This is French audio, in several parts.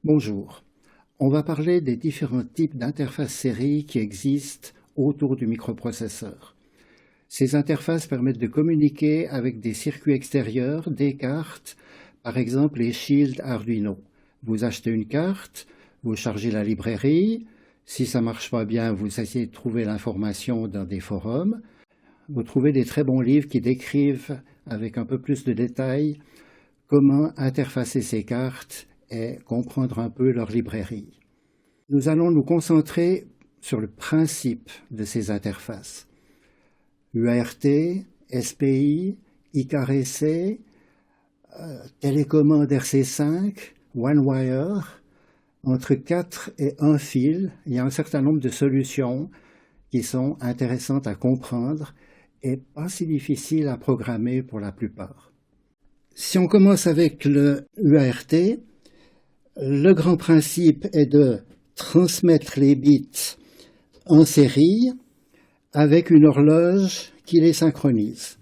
Bonjour. On va parler des différents types d'interfaces série qui existent autour du microprocesseur. Ces interfaces permettent de communiquer avec des circuits extérieurs, des cartes, par exemple les shields Arduino. Vous achetez une carte, vous chargez la librairie, si ça ne marche pas bien, vous essayez de trouver l'information dans des forums. Vous trouvez des très bons livres qui décrivent avec un peu plus de détails comment interfacer ces cartes et comprendre un peu leur librairie. Nous allons nous concentrer sur le principe de ces interfaces. UART, SPI, ICAR-EC, télécommande RC5, OneWire, entre 4 et 1 fil, il y a un certain nombre de solutions qui sont intéressantes à comprendre et pas si difficiles à programmer pour la plupart. Si on commence avec le UART, le grand principe est de transmettre les bits en série avec une horloge qui les synchronise.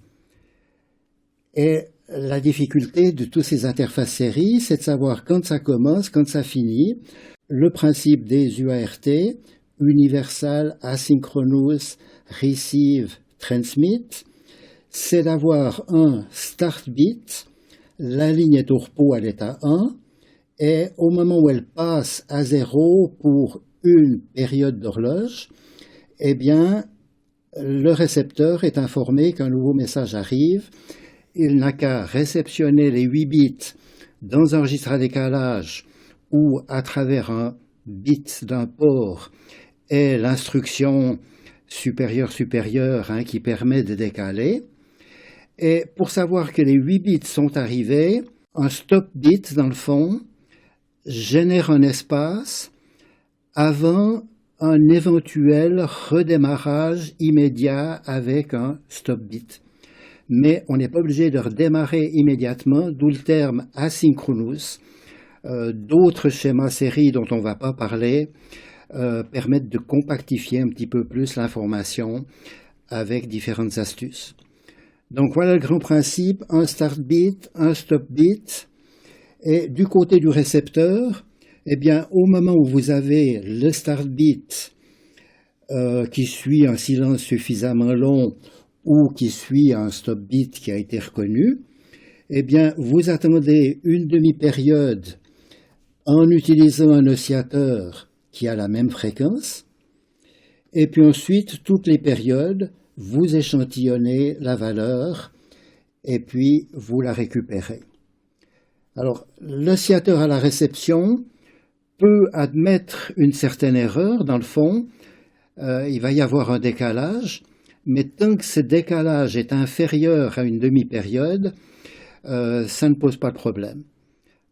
Et la difficulté de toutes ces interfaces série, c'est de savoir quand ça commence, quand ça finit. Le principe des UART, Universal Asynchronous Receive Transmit, c'est d'avoir un start bit, la ligne est au repos à l'état 1, et au moment où elle passe à 0 pour une période d'horloge, eh bien, le récepteur est informé qu'un nouveau message arrive. Il n'a qu'à réceptionner les 8 bits dans un registre à décalage ou à travers un bit d'un port et l'instruction supérieure qui permet de décaler. Et pour savoir que les 8 bits sont arrivés, un stop bit dans le fond génère un espace avant un éventuel redémarrage immédiat avec un stop bit. Mais on n'est pas obligé de redémarrer immédiatement, d'où le terme asynchronous. D'autres schémas série dont on ne va pas parler permettent de compactifier un petit peu plus l'information avec différentes astuces. Donc voilà le grand principe, un start bit, un stop bit. Et du côté du récepteur, eh bien, au moment où vous avez le start bit qui suit un silence suffisamment long ou qui suit un stop bit qui a été reconnu, eh bien, vous attendez une demi-période en utilisant un oscillateur qui a la même fréquence, et puis ensuite, toutes les périodes, vous échantillonnez la valeur et puis vous la récupérez. Alors, l'oscillateur à la réception peut admettre une certaine erreur, dans le fond, il va y avoir un décalage, mais tant que ce décalage est inférieur à une demi-période, ça ne pose pas de problème.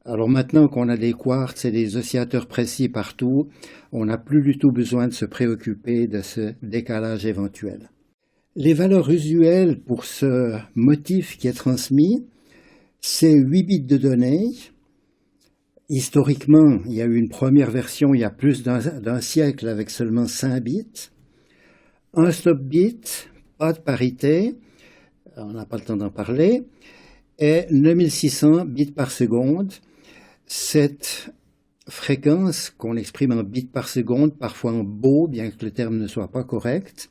Alors maintenant qu'on a des quartz et des oscillateurs précis partout, on n'a plus du tout besoin de se préoccuper de ce décalage éventuel. Les valeurs usuelles pour ce motif qui est transmis, c'est 8 bits de données. Historiquement, il y a eu une première version il y a plus d'un siècle avec seulement 5 bits. Un stop bit, pas de parité, on n'a pas le temps d'en parler, et 9600 bits par seconde. Cette fréquence qu'on exprime en bits par seconde, parfois en beau, bien que le terme ne soit pas correct,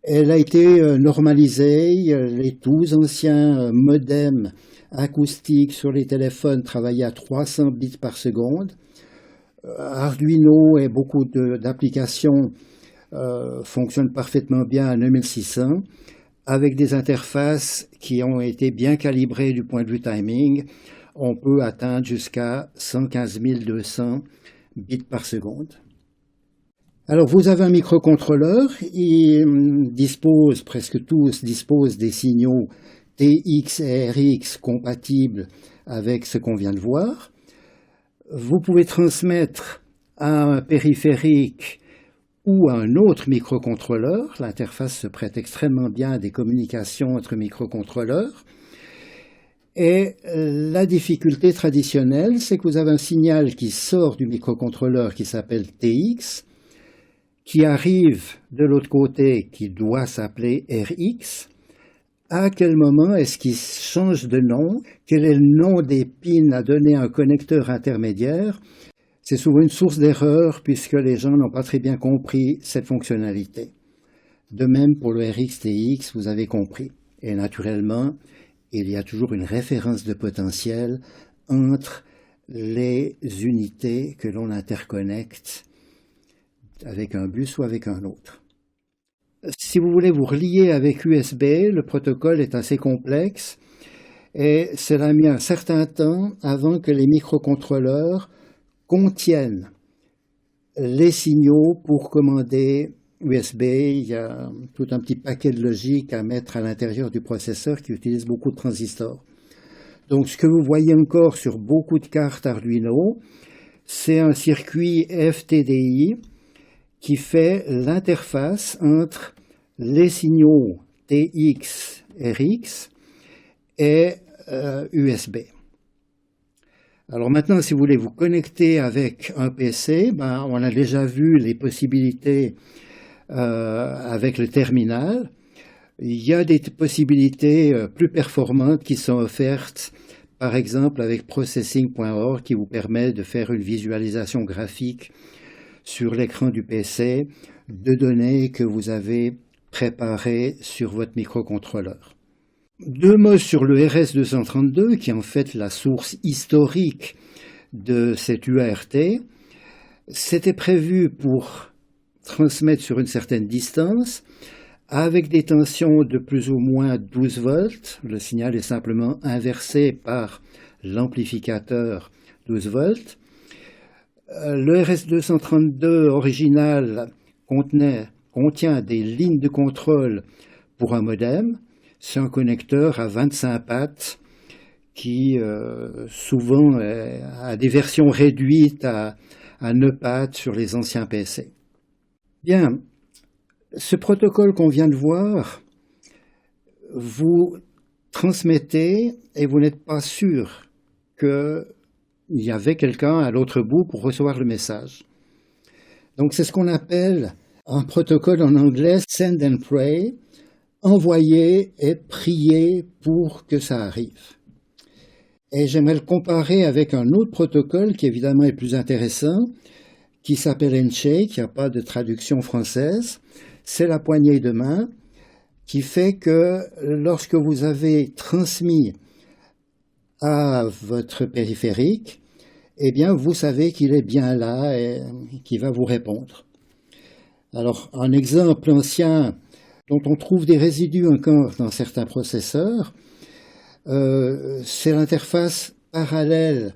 elle a été normalisée. Les tous anciens modems acoustiques sur les téléphones travaillaient à 300 bits par seconde. Arduino et beaucoup d'applications fonctionnent parfaitement bien à 9600, avec des interfaces qui ont été bien calibrées du point de vue timing. On peut atteindre jusqu'à 115 200 bits par seconde. Alors vous avez un microcontrôleur, presque tous disposent des signaux TX et RX compatibles avec ce qu'on vient de voir. Vous pouvez transmettre à un périphérique ou à un autre microcontrôleur. L'interface se prête extrêmement bien à des communications entre microcontrôleurs. Et la difficulté traditionnelle, c'est que vous avez un signal qui sort du microcontrôleur qui s'appelle TX, qui arrive de l'autre côté, qui doit s'appeler RX, À quel moment est-ce qu'il change de nom? Quel est le nom des pins à donner à un connecteur intermédiaire? C'est souvent une source d'erreur puisque les gens n'ont pas très bien compris cette fonctionnalité. De même pour le RxTX, vous avez compris. Et naturellement, il y a toujours une référence de potentiel entre les unités que l'on interconnecte avec un bus ou avec un autre. Si vous voulez vous relier avec USB, le protocole est assez complexe et cela a mis un certain temps avant que les microcontrôleurs contiennent les signaux pour commander USB. Il y a tout un petit paquet de logique à mettre à l'intérieur du processeur qui utilise beaucoup de transistors. Donc ce que vous voyez encore sur beaucoup de cartes Arduino, c'est un circuit FTDI qui fait l'interface entre les signaux TX, RX et USB. Alors maintenant, si vous voulez vous connecter avec un PC, on a déjà vu les possibilités avec le terminal. Il y a des possibilités plus performantes qui sont offertes, par exemple avec processing.org, qui vous permet de faire une visualisation graphique sur l'écran du PC de données que vous avez préparées sur votre microcontrôleur. Deux mots sur le RS-232, qui est en fait la source historique de cet UART. C'était prévu pour transmettre sur une certaine distance, avec des tensions de plus ou moins 12 volts. Le signal est simplement inversé par l'amplificateur 12 volts. Le RS-232 original contient des lignes de contrôle pour un modem. C'est un connecteur à 25 pattes qui souvent a des versions réduites à 9 pattes sur les anciens PC. Bien, ce protocole qu'on vient de voir, vous transmettez et vous n'êtes pas sûr qu'il y avait quelqu'un à l'autre bout pour recevoir le message. Donc c'est ce qu'on appelle un protocole en anglais send and pray, envoyer et prier pour que ça arrive. Et j'aimerais le comparer avec un autre protocole qui évidemment est plus intéressant, qui s'appelle Handshake, il n'y a pas de traduction française. C'est la poignée de main qui fait que lorsque vous avez transmis à votre périphérique, eh bien vous savez qu'il est bien là et qu'il va vous répondre. Alors un exemple ancien dont on trouve des résidus encore dans certains processeurs, c'est l'interface parallèle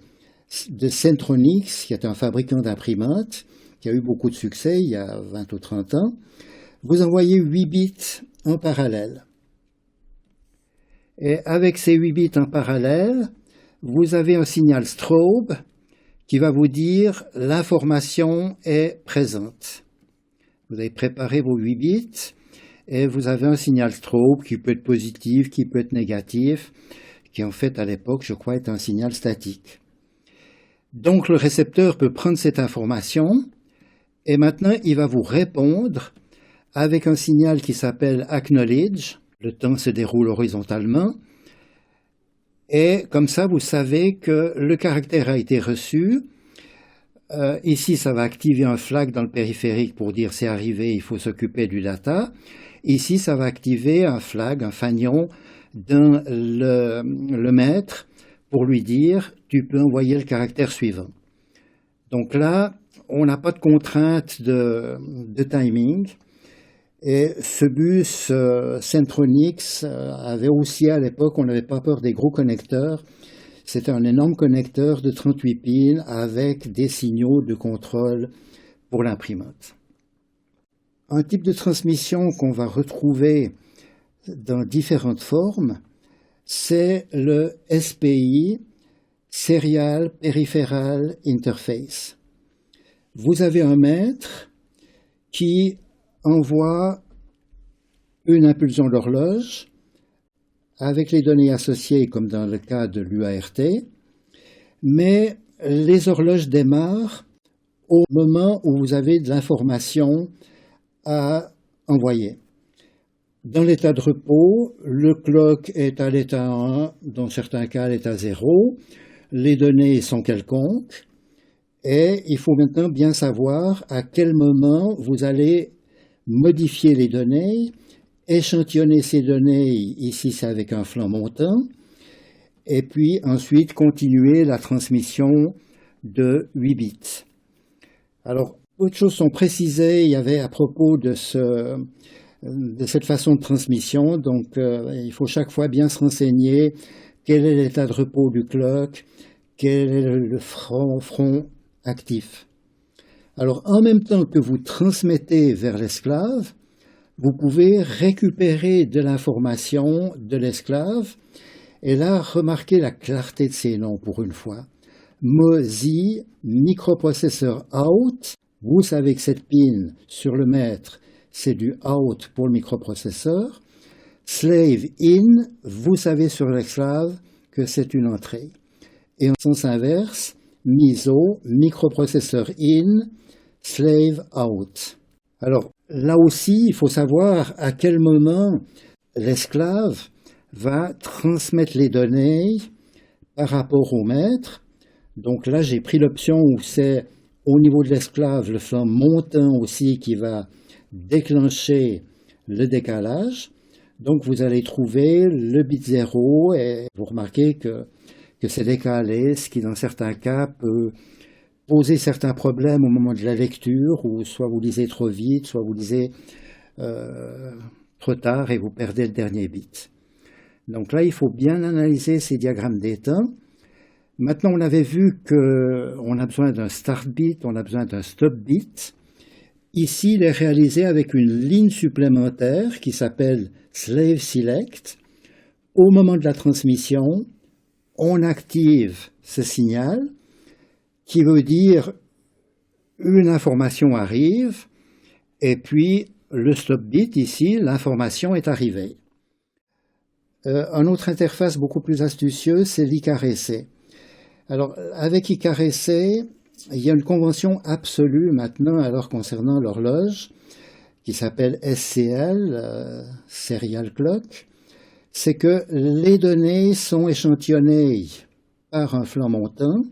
de Centronix, qui est un fabricant d'imprimantes, qui a eu beaucoup de succès il y a 20 ou 30 ans. Vous envoyez 8 bits en parallèle. Et avec ces 8 bits en parallèle, vous avez un signal strobe qui va vous dire l'information est présente. Vous avez préparé vos 8 bits et vous avez un signal strobe qui peut être positif, qui peut être négatif, qui en fait à l'époque, je crois, est un signal statique. Donc le récepteur peut prendre cette information et maintenant il va vous répondre avec un signal qui s'appelle acknowledge. Le temps se déroule horizontalement et comme ça vous savez que le caractère a été reçu. Ici ça va activer un flag dans le périphérique pour dire c'est arrivé, il faut s'occuper du data. Ici ça va activer un flag, un fanion dans le maître pour lui dire tu peux envoyer le caractère suivant. Donc là, on n'a pas de contrainte de timing. Et ce bus Centronix avait aussi à l'époque, on n'avait pas peur des gros connecteurs. C'était un énorme connecteur de 38 pins avec des signaux de contrôle pour l'imprimante. Un type de transmission qu'on va retrouver dans différentes formes, c'est le SPI, Serial Peripheral Interface. Vous avez un maître qui envoie une impulsion d'horloge avec les données associées comme dans le cas de l'UART, mais les horloges démarrent au moment où vous avez de l'information à envoyer. Dans l'état de repos, le clock est à l'état 1, dans certains cas à l'état 0, les données sont quelconques, et il faut maintenant bien savoir à quel moment vous allez modifier les données, échantillonner ces données, ici c'est avec un flanc montant, et puis ensuite continuer la transmission de 8 bits. Alors, autre choses sont précisées, il y avait à propos de cette façon de transmission, donc il faut chaque fois bien se renseigner quel est l'état de repos du clock, quel est le front actif. Alors, en même temps que vous transmettez vers l'esclave, vous pouvez récupérer de l'information de l'esclave, et là, remarquez la clarté de ces noms pour une fois. MOSI, microprocesseur out, vous savez que cette pin sur le maître, c'est du out pour le microprocesseur. Slave in, vous savez sur l'esclave que c'est une entrée. Et en sens inverse, MISO, microprocesseur in, slave out. Alors là aussi, il faut savoir à quel moment l'esclave va transmettre les données par rapport au maître. Donc là, j'ai pris l'option où c'est au niveau de l'esclave le flanc montant aussi qui va déclencher le décalage. Donc vous allez trouver le bit 0 et vous remarquez que c'est décalé, ce qui dans certains cas peut poser certains problèmes au moment de la lecture, où soit vous lisez trop vite, soit vous lisez trop tard et vous perdez le dernier bit. Donc là, il faut bien analyser ces diagrammes d'état. Maintenant, on avait vu qu'on a besoin d'un start bit, on a besoin d'un stop bit. Ici, il est réalisé avec une ligne supplémentaire qui s'appelle slave select. Au moment de la transmission, on active ce signal qui veut dire une information arrive et puis le stop bit ici, l'information est arrivée. Une autre interface beaucoup plus astucieuse, c'est l'ICAREC. Alors, avec ICAREC, il y a une convention absolue maintenant alors concernant l'horloge qui s'appelle SCL, Serial Clock. C'est que les données sont échantillonnées par un flanc montant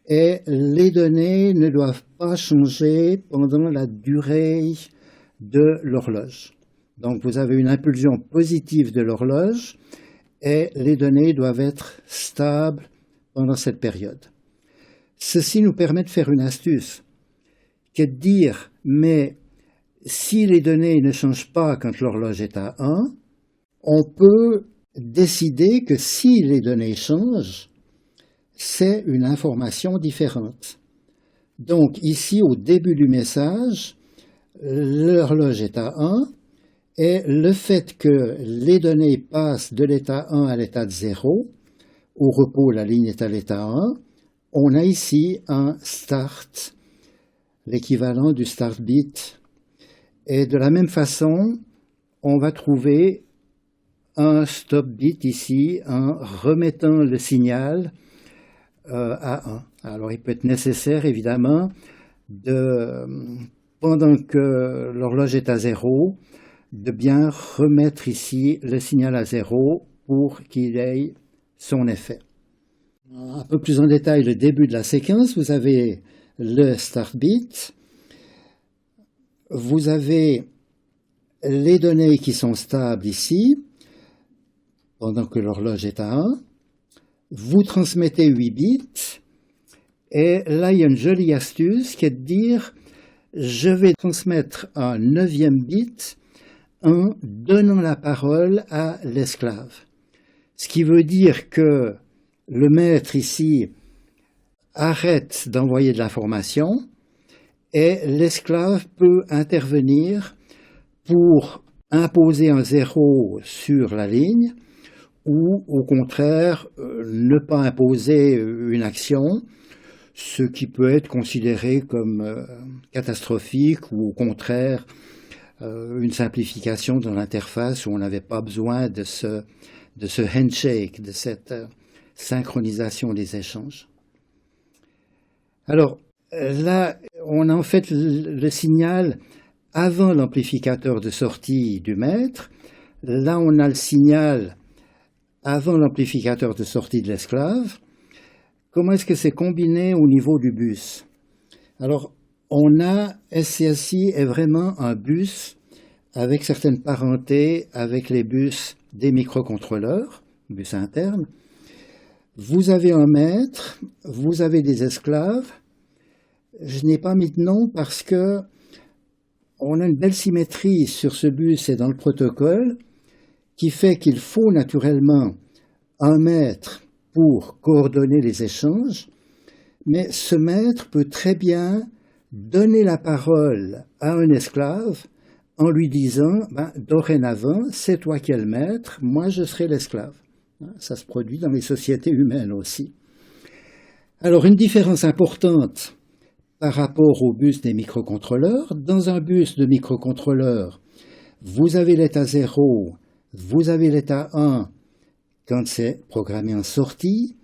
et les données ne doivent pas changer pendant la durée de l'horloge. Donc vous avez une impulsion positive de l'horloge et les données doivent être stables pendant cette période. Ceci nous permet de faire une astuce, qui est de dire, mais si les données ne changent pas quand l'horloge est à 1, on peut décider que si les données changent, c'est une information différente. Donc ici, au début du message, l'horloge est à 1, et le fait que les données passent de l'état 1 à l'état de 0, au repos, la ligne est à l'état 1, on a ici un start, l'équivalent du start bit. Et de la même façon, on va trouver un stop bit ici en remettant le signal à 1. Alors il peut être nécessaire évidemment pendant que l'horloge est à 0, de bien remettre ici le signal à 0 pour qu'il ait son effet. Un peu plus en détail, le début de la séquence, vous avez le start bit, vous avez les données qui sont stables ici, pendant que l'horloge est à 1, vous transmettez 8 bits, et là il y a une jolie astuce qui est de dire, je vais transmettre un 9e bit en donnant la parole à l'esclave. Ce qui veut dire que le maître ici arrête d'envoyer de l'information et l'esclave peut intervenir pour imposer un 0 sur la ligne ou au contraire ne pas imposer une action, ce qui peut être considéré comme catastrophique ou au contraire une simplification dans l'interface où on n'avait pas besoin de ce handshake, de cette synchronisation des échanges. Alors là, on a en fait le signal avant l'amplificateur de sortie du maître. Là, on a le signal avant l'amplificateur de sortie de l'esclave. Comment est-ce que c'est combiné au niveau du bus? Alors, SCSI est vraiment un bus avec certaines parentés avec les bus des microcontrôleurs, bus internes. Vous avez un maître, vous avez des esclaves. Je n'ai pas mis de nom parce que on a une belle symétrie sur ce bus et dans le protocole qui fait qu'il faut naturellement un maître pour coordonner les échanges, mais ce maître peut très bien donner la parole à un esclave en lui disant dorénavant, c'est toi qui es le maître, moi je serai l'esclave. Ça se produit dans les sociétés humaines aussi. Alors une différence importante par rapport au bus des microcontrôleurs. Dans un bus de microcontrôleur, vous avez l'état 0, vous avez l'état 1 quand c'est programmé en sortie,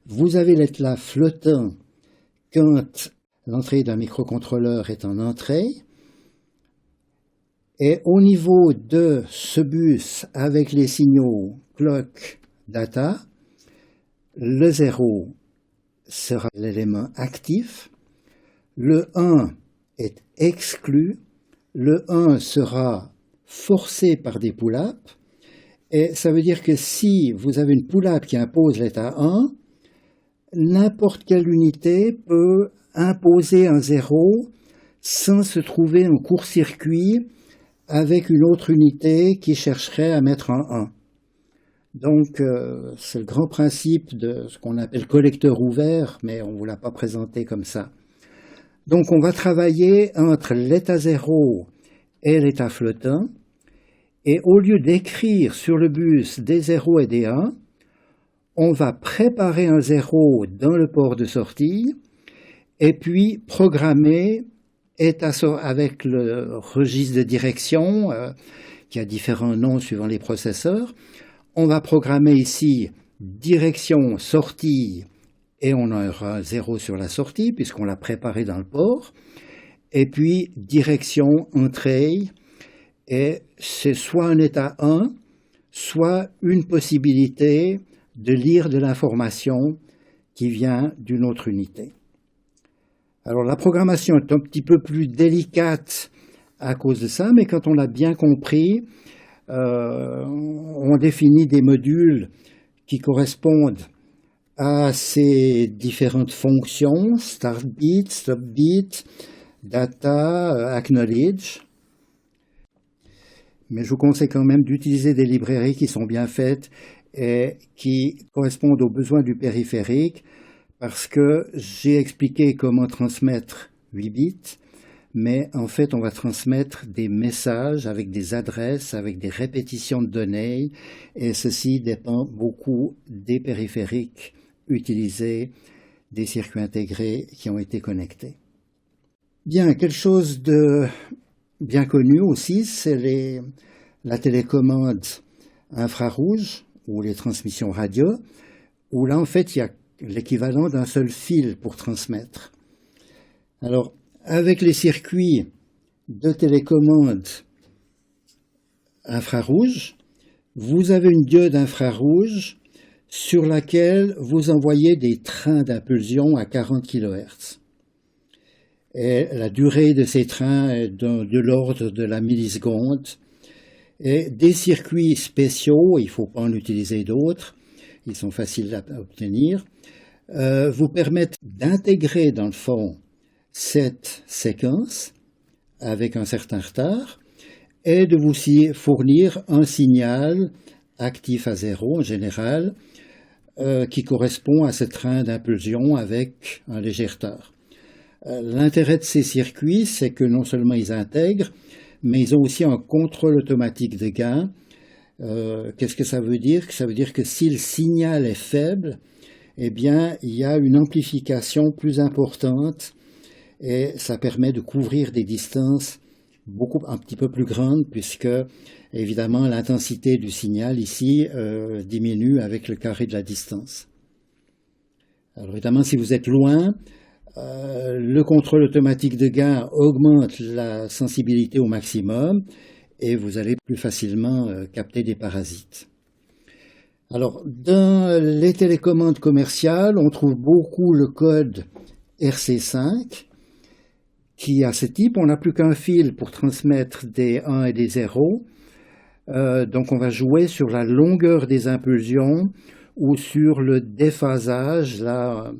vous avez l'état flottant quand l'entrée d'un microcontrôleur est en entrée. Et au niveau de ce bus avec les signaux clock data, le 0 sera l'élément actif, le 1 est exclu, le 1 sera forcé par des pull-ups, et ça veut dire que si vous avez une pull-up qui impose l'état 1, n'importe quelle unité peut imposer un 0 sans se trouver en court-circuit avec une autre unité qui chercherait à mettre un 1. Donc, c'est le grand principe de ce qu'on appelle collecteur ouvert, mais on ne vous l'a pas présenté comme ça. Donc, on va travailler entre l'état 0 et l'état flottant, et au lieu d'écrire sur le bus des 0 et des 1, on va préparer un 0 dans le port de sortie, et puis programmer avec le registre de direction, qui a différents noms suivant les processeurs. On va programmer ici direction sortie et on aura un 0 sur la sortie puisqu'on l'a préparé dans le port. Et puis direction entrée et c'est soit un état 1, soit une possibilité de lire de l'information qui vient d'une autre unité. Alors la programmation est un petit peu plus délicate à cause de ça, mais quand on l'a bien compris, on définit des modules qui correspondent à ces différentes fonctions, start bit, stop bit, data, acknowledge. Mais je vous conseille quand même d'utiliser des librairies qui sont bien faites et qui correspondent aux besoins du périphérique, parce que j'ai expliqué comment transmettre 8 bits, mais en fait on va transmettre des messages avec des adresses, avec des répétitions de données, et ceci dépend beaucoup des périphériques utilisés, des circuits intégrés qui ont été connectés. Bien, quelque chose de bien connu aussi, c'est la télécommande infrarouge ou les transmissions radio, où là en fait il y a l'équivalent d'un seul fil pour transmettre. Alors, avec les circuits de télécommande infrarouge, vous avez une diode infrarouge sur laquelle vous envoyez des trains d'impulsion à 40 kHz. Et la durée de ces trains est de l'ordre de la milliseconde. Et des circuits spéciaux, il ne faut pas en utiliser d'autres, ils sont faciles à obtenir, vous permettent d'intégrer dans le fond cette séquence avec un certain retard et de vous fournir un signal actif à 0 en général qui correspond à ce train d'impulsion avec un léger retard. L'intérêt de ces circuits, c'est que non seulement ils intègrent, mais ils ont aussi un contrôle automatique de gain. Qu'est-ce que ça veut dire? Ça veut dire que si le signal est faible, eh bien, il y a une amplification plus importante et ça permet de couvrir des distances un petit peu plus grandes puisque, évidemment, l'intensité du signal ici diminue avec le carré de la distance. Alors, évidemment, si vous êtes loin, Le contrôle automatique de gain augmente la sensibilité au maximum et vous allez plus facilement capter des parasites. Alors, dans les télécommandes commerciales, on trouve beaucoup le code RC5 qui a ce type. On n'a plus qu'un fil pour transmettre des 1 et des 0. Donc on va jouer sur la longueur des impulsions ou sur le déphasage. Là,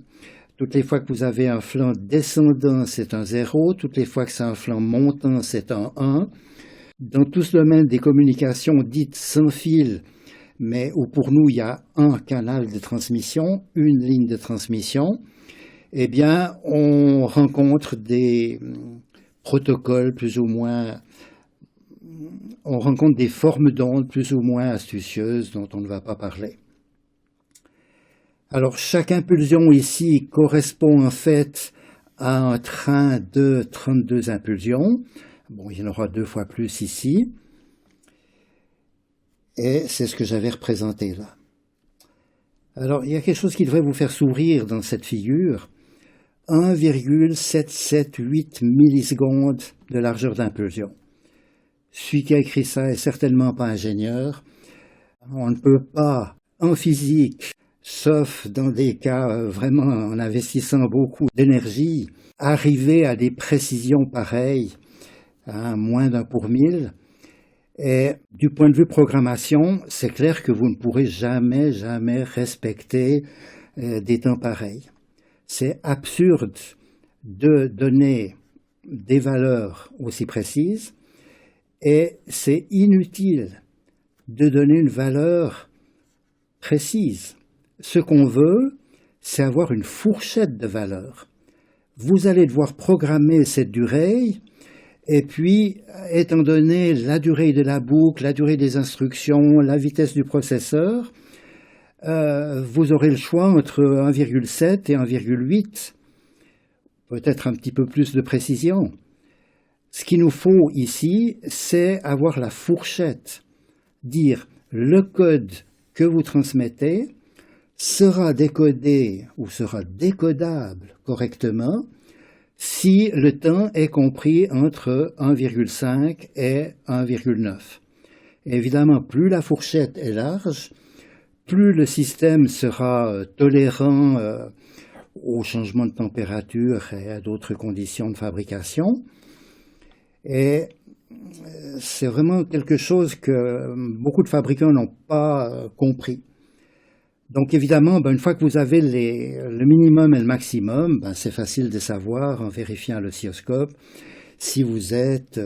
toutes les fois que vous avez un flanc descendant, c'est un 0. Toutes les fois que c'est un flanc montant, c'est un 1. Dans tout ce domaine des communications dites sans fil, mais où pour nous il y a un canal de transmission, une ligne de transmission, eh bien on rencontre des protocoles plus ou moins, on rencontre des formes d'ondes plus ou moins astucieuses dont on ne va pas parler. Alors chaque impulsion ici correspond en fait à un train de 32 impulsions. Bon, il y en aura 2 fois plus ici. Et c'est ce que j'avais représenté là. Alors, il y a quelque chose qui devrait vous faire sourire dans cette figure. 1,778 millisecondes de largeur d'impulsion. Celui qui a écrit ça est certainement pas ingénieur. On ne peut pas, en physique, sauf dans des cas vraiment en investissant beaucoup d'énergie, arriver à des précisions pareilles, à moins d'un pour mille. Et du point de vue programmation, c'est clair que vous ne pourrez jamais respecter des temps pareils. C'est absurde de donner des valeurs aussi précises et c'est inutile de donner une valeur précise. Ce qu'on veut, c'est avoir une fourchette de valeurs. Vous allez devoir programmer cette durée. Et puis, étant donné la durée de la boucle, la durée des instructions, la vitesse du processeur, vous aurez le choix entre 1,7 et 1,8, peut-être un petit peu plus de précision. Ce qu'il nous faut ici, c'est avoir la fourchette, dire le code que vous transmettez sera décodé ou sera décodable correctement si le temps est compris entre 1,5 et 1,9. Évidemment, plus la fourchette est large, plus le système sera tolérant au changement de température et à d'autres conditions de fabrication. Et c'est vraiment quelque chose que beaucoup de fabricants n'ont pas compris. Donc évidemment, une fois que vous avez le minimum et le maximum, c'est facile de savoir en vérifiant l'oscilloscope si vous êtes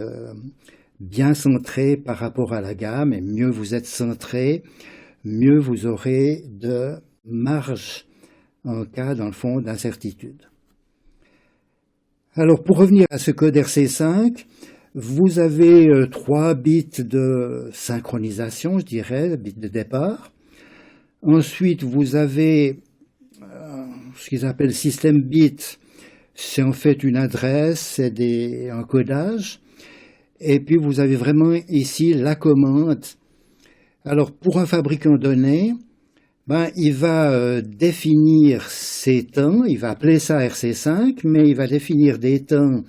bien centré par rapport à la gamme, et mieux vous êtes centré, mieux vous aurez de marge en cas, dans le fond, d'incertitude. Alors pour revenir à ce code RC5, vous avez 3 bits de synchronisation, je dirais, bits de départ. Ensuite, vous avez ce qu'ils appellent système bit. C'est en fait une adresse, c'est un codage. Et puis, vous avez vraiment ici la commande. Alors, pour un fabricant donné, il va définir ses temps. Il va appeler ça RC5, mais il va définir des temps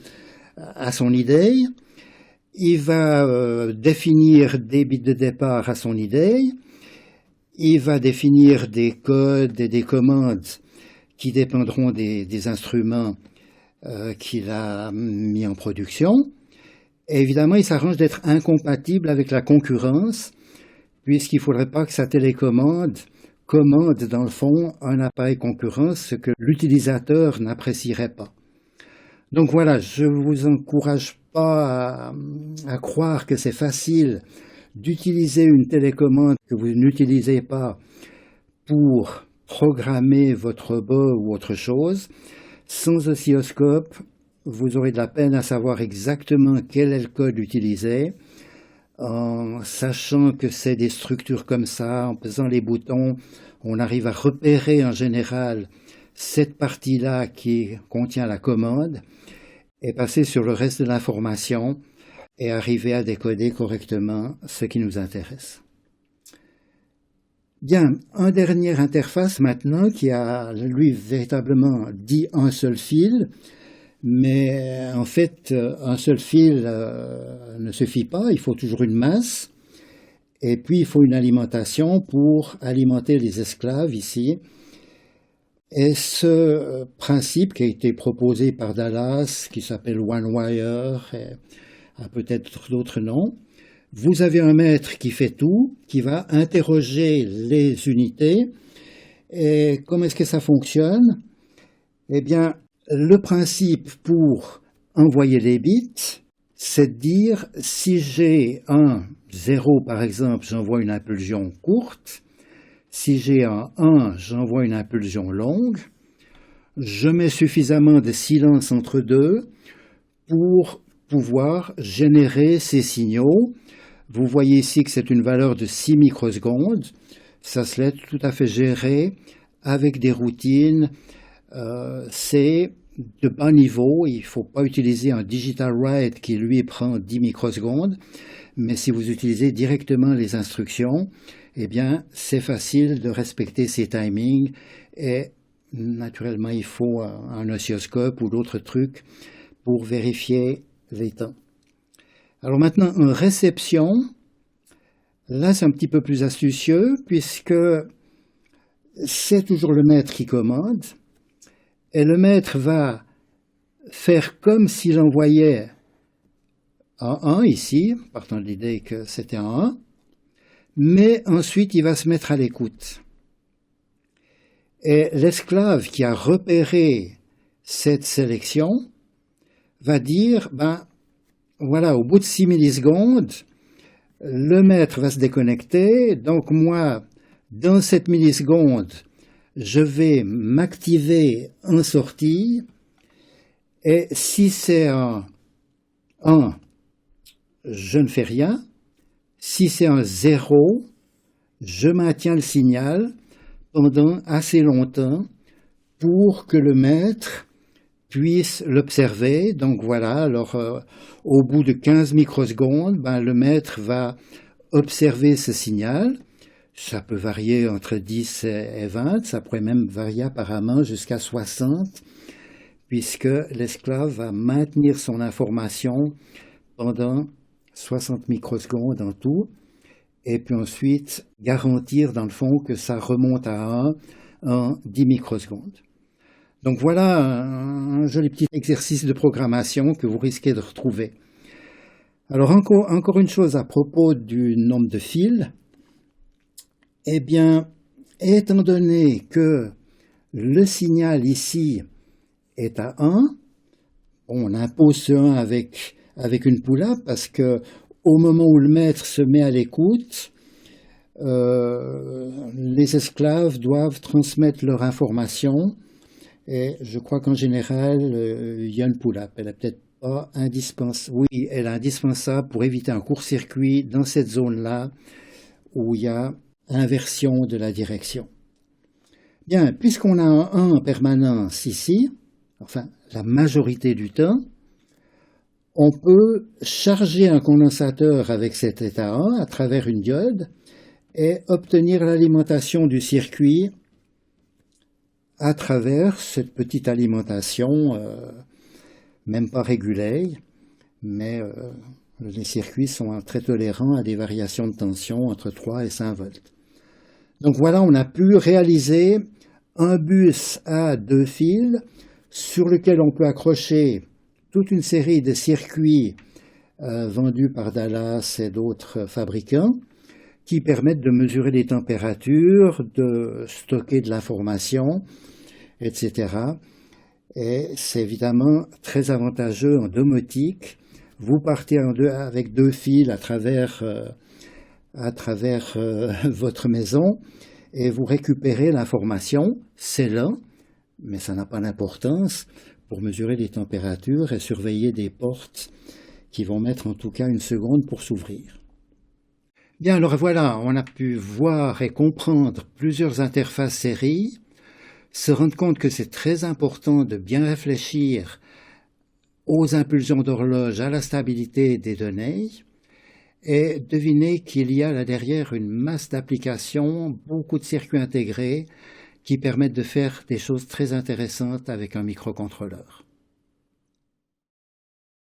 à son idée. Il va définir des bits de départ à son idée. Il va définir des codes et des commandes qui dépendront des instruments qu'il a mis en production. Et évidemment, il s'arrange d'être incompatible avec la concurrence, puisqu'il ne faudrait pas que sa télécommande commande, dans le fond, un appareil concurrent, ce que l'utilisateur n'apprécierait pas. Donc voilà, je ne vous encourage pas à croire que c'est facile d'utiliser une télécommande que vous n'utilisez pas pour programmer votre robot ou autre chose. Sans oscilloscope, vous aurez de la peine à savoir exactement quel est le code utilisé. En sachant que c'est des structures comme ça, en pesant les boutons, on arrive à repérer en général cette partie-là qui contient la commande et passer sur le reste de l'information et arriver à décoder correctement ce qui nous intéresse. Bien, un dernier interface maintenant qui a, lui, véritablement dit un seul fil, mais en fait, un seul fil ne suffit pas, il faut toujours une masse, et puis il faut une alimentation pour alimenter les esclaves ici. Et ce principe qui a été proposé par Dallas, qui s'appelle One Wire, et a peut-être d'autres noms, vous avez un maître qui fait tout, qui va interroger les unités. Et comment est-ce que ça fonctionne? Eh bien, le principe pour envoyer les bits, c'est de dire si j'ai un 0 par exemple, j'envoie une impulsion courte. Si j'ai un 1, j'envoie une impulsion longue. Je mets suffisamment de silence entre deux pour pouvoir générer ces signaux. Vous voyez ici que c'est une valeur de 6 microsecondes. Ça se laisse tout à fait gérer avec des routines. C'est de bas niveau. Il ne faut pas utiliser un digital write qui lui prend 10 microsecondes. Mais si vous utilisez directement les instructions, eh bien, c'est facile de respecter ces timings et naturellement, il faut un oscilloscope ou d'autres trucs pour vérifier les temps. Alors maintenant, en réception, là, c'est un petit peu plus astucieux puisque c'est toujours le maître qui commande et le maître va faire comme s'il envoyait un 1 ici, partant de l'idée que c'était un 1, mais ensuite il va se mettre à l'écoute. Et l'esclave qui a repéré cette sélection va dire, ben voilà, au bout de 6 millisecondes, le maître va se déconnecter, donc moi, dans cette milliseconde, je vais m'activer en sortie, et si c'est un 1, je ne fais rien. Si c'est un 0, je maintiens le signal pendant assez longtemps pour que le maître puisse l'observer. Donc voilà, alors au bout de 15 microsecondes, ben, le maître va observer ce signal. Ça peut varier entre 10 et 20, ça pourrait même varier apparemment jusqu'à 60, puisque l'esclave va maintenir son information pendant 60 microsecondes en tout, et puis ensuite garantir dans le fond que ça remonte à 1 en 10 microsecondes. Donc voilà un joli petit exercice de programmation que vous risquez de retrouver. Alors encore une chose à propos du nombre de fils. Eh bien, étant donné que le signal ici est à 1, on impose ce 1 avec une pull-up parce que au moment où le maître se met à l'écoute, les esclaves doivent transmettre leur information et je crois qu'en général, il y a une pull-up. Elle est peut-être pas indispensable. Oui, elle est indispensable pour éviter un court-circuit dans cette zone-là où il y a inversion de la direction. Bien, puisqu'on a un 1 en permanence ici, enfin la majorité du temps, on peut charger un condensateur avec cet état 1 à travers une diode et obtenir l'alimentation du circuit à travers cette petite alimentation, même pas régulière, mais les circuits sont très tolérants à des variations de tension entre 3 et 5 volts. Donc voilà, on a pu réaliser un bus à 2 fils sur lequel on peut accrocher toute une série de circuits vendus par Dallas et d'autres fabricants qui permettent de mesurer les températures, de stocker de l'information, etc. Et c'est évidemment très avantageux en domotique. Vous partez avec 2 fils à travers votre maison et vous récupérez l'information. C'est lent, mais ça n'a pas d'importance pour mesurer les températures et surveiller des portes qui vont mettre en tout cas 1 seconde pour s'ouvrir. Bien, alors voilà, on a pu voir et comprendre plusieurs interfaces série, se rendre compte que c'est très important de bien réfléchir aux impulsions d'horloge, à la stabilité des données, Et devinez qu'il y a là derrière une masse d'applications, beaucoup de circuits intégrés qui permettent de faire des choses très intéressantes avec un microcontrôleur.